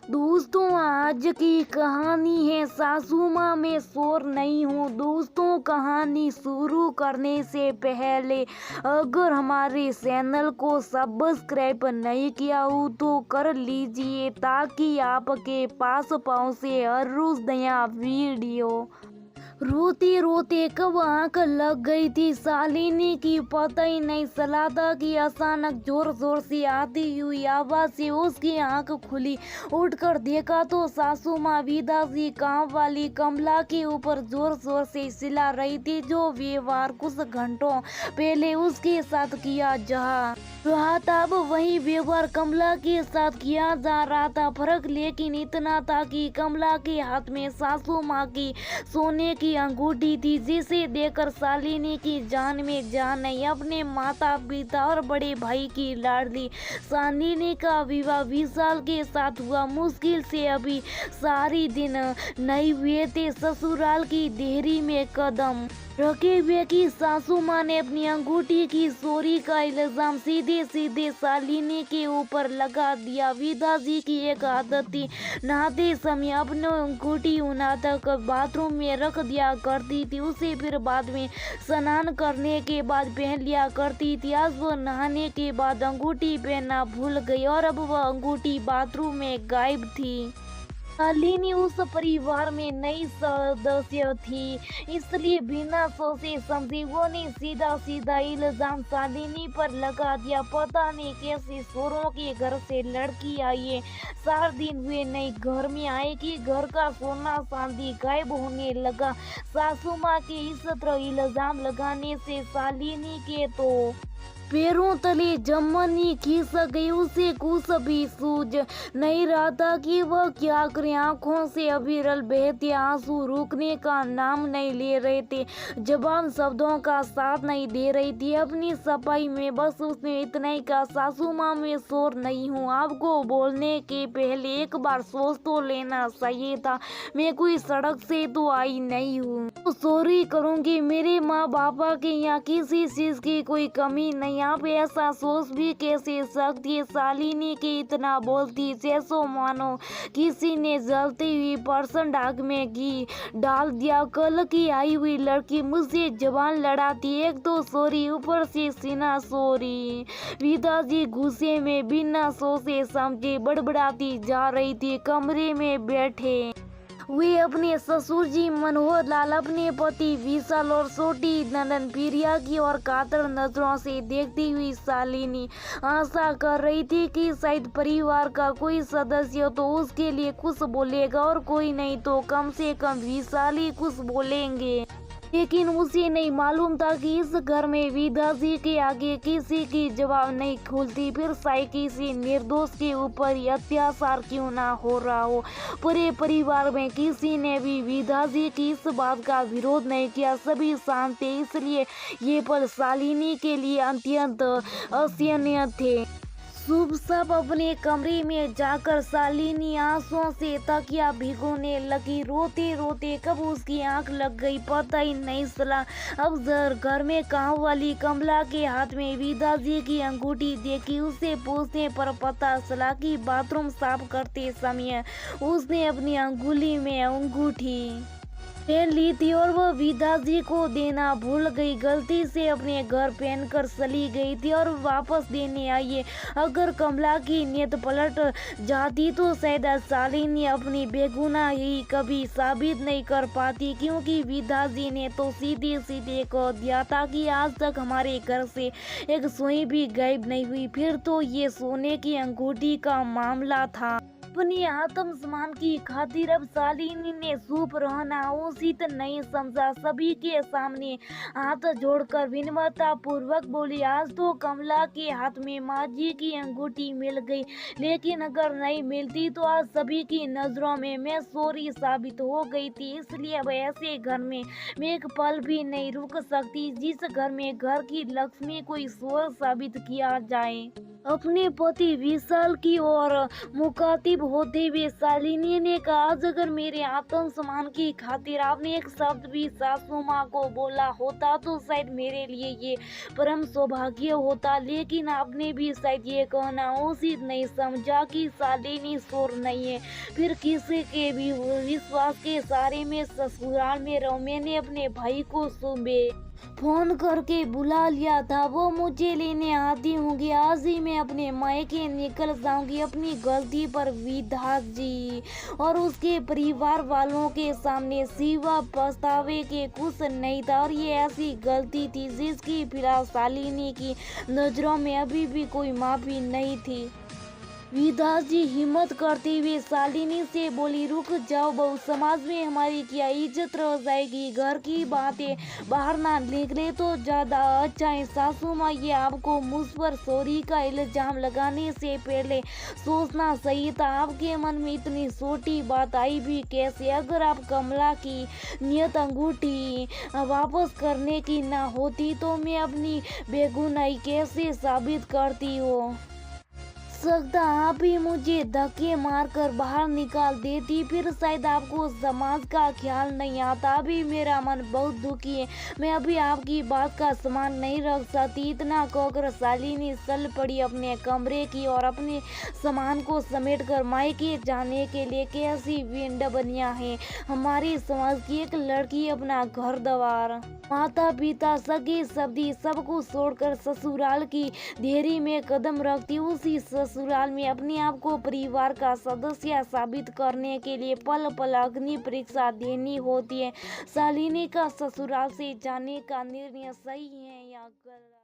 दोस्तों, आज की कहानी है सासू माँ मैं शोर नहीं हूँ। दोस्तों, कहानी शुरू करने से पहले अगर हमारे चैनल को सब्सक्राइब नहीं किया हो तो कर लीजिए ताकि आपके पास पहुँचे हर रोज नया वीडियो। रोते रोते कब आंख लग गई थी शालिनी की पता ही नहीं चला था कि अचानक जोर जोर से आती हुई आवाज से उसकी आंख खुली। उठकर देखा तो सासू माँ विदा जी काम वाली कमला के ऊपर जोर जोर से चिल्ला रही थी, जो व्यवहार कुछ घंटों पहले उसके साथ किया जा रहा था अब वही व्यवहार कमला के साथ किया जा रहा था। फर्क लेकिन इतना था कि कमला के हाथ में सासू माँ की सोने की अंगूठी थी, जिसे देखकर शालिनी की जान में जान आई। अपने माता पिता और बड़े भाई की लाडली शालिनी का विवाह विशाल के साथ हुआ। मुश्किल से अभी सारी दिन नहीं हुए थे ससुराल की देहरी में कदम रखे हुए की सासू माँ ने अपनी अंगूठी की चोरी का इल्जाम सीधे सीधे शालिनी के ऊपर लगा दिया। विदा जी की एक आदत थी, नहाते समय अपनी अंगूठी उन्हा तक बाथरूम में रख दिया करती थी, उसे फिर बाद में स्नान करने के बाद पहन लिया करती थी। आज वो नहाने के बाद अंगूठी पहनना भूल गई और अब वह अंगूठी बाथरूम में गायब थी। शालिनी उस परिवार में नई सदस्य थी, इसलिए बिना सोचे समझे वो ने सीधा सीधा इल्जाम शालिनी पर लगा दिया। पता नहीं कैसे चोरों के घर से लड़की आई है, 4 दिन हुए नहीं घर में आए कि घर का सोना चांदी गायब होने लगा। सासू माँ के इस तरह इल्जाम लगाने से शालिनी के तो पैरों तले जमनी खींच गई। उसे कुछ भी सूझ नहीं रहा था कि वह क्या करे। आंखों से अविरल बहते आंसू रुकने का नाम नहीं ले रहे थे, जबान शब्दों का साथ नहीं दे रही थी। अपनी सफाई में बस उसने इतना ही कहा, सासू माँ मैं शोर नहीं हूँ, आपको बोलने के पहले एक बार सोच तो लेना चाहिए था। मैं कोई सड़क से तो आई नहीं हूँ, तो सॉरी करूँगी। मेरे माँ बापा के यहाँ किसी चीज की कोई कमी नहीं, आप ऐसा सोच भी कैसे सकती है। शालिनी के इतना बोलती जैसो मानो किसी ने जलती हुई पर्सन आग में घी डाल दिया। कल की आई हुई लड़की मुझसे जबान लड़ाती, एक तो सॉरी ऊपर से सीना सॉरी। विदा जी गुस्से में बिना सोचे समझे बड़बड़ाती जा रही थी। कमरे में बैठे वे अपने ससुर जी मनोहर लाल, अपने पति विशाल और छोटी नंदन प्रिया की और कातर नजरों से देखती हुई शालिनी आशा कर रही थी कि शायद परिवार का कोई सदस्य तो उसके लिए कुछ बोलेगा और कोई नहीं तो कम से कम विशाल ही कुछ बोलेंगे। लेकिन उसे नहीं मालूम था कि इस घर में विदा जी के आगे किसी की जवाब नहीं खुलती, फिर शायद किसी निर्दोष के ऊपर ही अत्याचार क्यों ना हो रहा हो। पूरे परिवार में किसी ने भी विदा जी की इस बात का विरोध नहीं किया, सभी शांत थे। इसलिए ये पल शालिनी के लिए अत्यंत असहनीय थे। शुभ सब अपने कमरे में जाकर शालिनी आंसुओं से तकिया भिगोने लगी। रोते रोते कब उसकी आंख लग गई पता ही नहीं चला। अब घर में काम वाली कमला के हाथ में विदा जी की अंगूठी देखी। उसे पूछने पर पता चला कि बाथरूम साफ करते समय उसने अपनी अंगुली में अंगूठी पहन ली थी और वह विदा जी को देना भूल गई। गलती से अपने घर पहनकर चली गई थी और वापस देने आई है। अगर कमला की नीयत पलट जाती तो शायद शालिनी अपनी बेगुनाही कभी साबित नहीं कर पाती, क्योंकि विदा जी ने तो सीधे सीधे कह दिया था कि आज तक हमारे घर से एक सुई भी गायब नहीं हुई। फिर तो ये सोने की अंगूठी का मामला था। अपनी आत्मसम्मान की खातिर अब शालिनी ने चुप रहना उचित नहीं समझा। सभी के सामने हाथ जोड़कर विनम्रता पूर्वक बोली, आज तो कमला के हाथ में माँ जी की अंगूठी मिल गई, लेकिन अगर नहीं मिलती तो आज सभी की नजरों में मैं चोरी साबित हो गई थी। इसलिए अब ऐसे घर में मैं एक पल भी नहीं रुक सकती जिस घर में घर की लक्ष्मी कोई चोर साबित किया जाए। अपने पति विशाल की ओर मुखातिब होते हुए शालिनी ने कहा, आज अगर मेरे आत्मसम्मान की खातिर आपने एक शब्द भी सासू माँ को बोला होता तो शायद मेरे लिए ये परम सौभाग्य होता, लेकिन आपने भी शायद ये कहना उचित नहीं समझा कि शालिनी शोर नहीं है, फिर किसी के भी विश्वास के सहारे में ससुराल में रहूं। मैंने अपने भाई को सुबह फोन करके बुला लिया था, वो मुझे लेने आती होंगी। आज ही मैं अपने मायके निकल जाऊंगी। अपनी गलती पर विधाता जी और उसके परिवार वालों के सामने सिवा पछतावे के कुछ नहीं था, और ये ऐसी गलती थी जिसकी फिलहाल शालिनी की नजरों में अभी भी कोई माफी नहीं थी। विधाता जी हिम्मत करते हुए शालिनी से बोली, रुक जाओ बहू, समाज में हमारी क्या इज्जत रह जाएगी। घर की बातें बाहर ना निकले तो ज्यादा अच्छा है। सासू माँ, ये आपको मुझ पर चोरी का इल्जाम लगाने से पहले सोचना सही था। आपके मन में इतनी छोटी बात आई भी कैसे? अगर आप कमला की नियत अंगूठी वापस करने की ना होती तो मैं अपनी बेगुनाही कैसे साबित करती हो सकता आप ही मुझे धक्के मारकर बाहर निकाल देती, फिर शायद आपको समाज का ख्याल नहीं आता। अभी मेरा मन बहुत दुखी है, मैं अभी आपकी बात का सम्मान नहीं रख सकती। इतना कहकर शालिनी चल पड़ी अपने कमरे की और अपने सामान को समेटकर मायके जाने के लिए। कैसी विडंबना है हमारी समाज की, एक लड़की अपना घर द्वार, माता पिता, सगे सब्जी सब कुछ छोड़कर ससुराल की देरी में कदम रखती। उसी ससुराल में अपने आप को परिवार का सदस्य साबित करने के लिए पल पल अग्नि परीक्षा देनी होती है। शालिनी का ससुराल से जाने का निर्णय सही है या गलत?